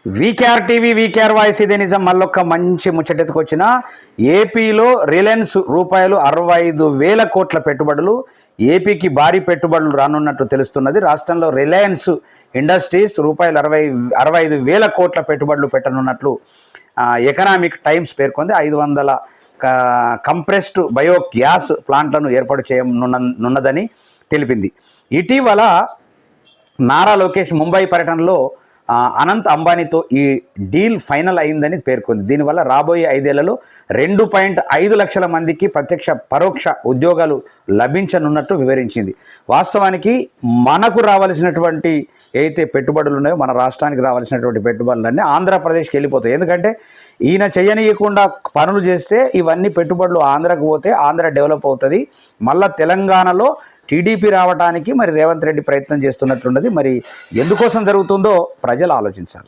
VKR TV VKR voice ఇదే నిజం. మళ్ళొక్క మంచి ముచ్చటెత్తుకొచ్చిన ఏపీలో రిలయన్స్ రూపాయలు 65,000 కోట్ల పెట్టుబడులు, ఏపీకి భారీ పెట్టుబడులు రానున్నట్లు తెలుస్తున్నది. రాష్ట్రంలో రిలయన్స్ ఇండస్ట్రీస్ రూపాయలు 65,000 కోట్ల పెట్టుబడులు పెట్టనున్నట్లు ఎకనామిక్ టైమ్స్ పేర్కొంది. 500 కంప్రెస్డ్ బయోగ్యాస్ ప్లాంట్లను ఏర్పాటు చేయనున్నదని తెలిపింది. ఇటీవల నారా లోకేష్ ముంబై పర్యటనలో అనంత్ అంబానీతో ఈ డీల్ ఫైనల్ అయిందని పేర్కొంది. దీనివల్ల రాబోయే 5 ఏళ్లలో 2.5 లక్షల మందికి ప్రత్యక్ష పరోక్ష ఉద్యోగాలు లభించనున్నట్టు వివరించింది. వాస్తవానికి మనకు రావాల్సినటువంటి ఏదైతే పెట్టుబడులు ఉన్నాయో, మన రాష్ట్రానికి రావాల్సినటువంటి పెట్టుబడులన్నీ ఆంధ్రప్రదేశ్కి వెళ్ళిపోతాయి. ఎందుకంటే ఈయన చేయనీయకుండా పనులు చేస్తే ఇవన్నీ పెట్టుబడులు ఆంధ్రకు పోతే ఆంధ్ర డెవలప్ అవుతుంది. మళ్ళీ తెలంగాణలో టీడీపీ రావడానికి మరి రేవంత్ రెడ్డి ప్రయత్నం చేస్తున్నట్లున్నది. మరి ఎందుకోసం జరుగుతుందో ప్రజలు ఆలోచించాలి.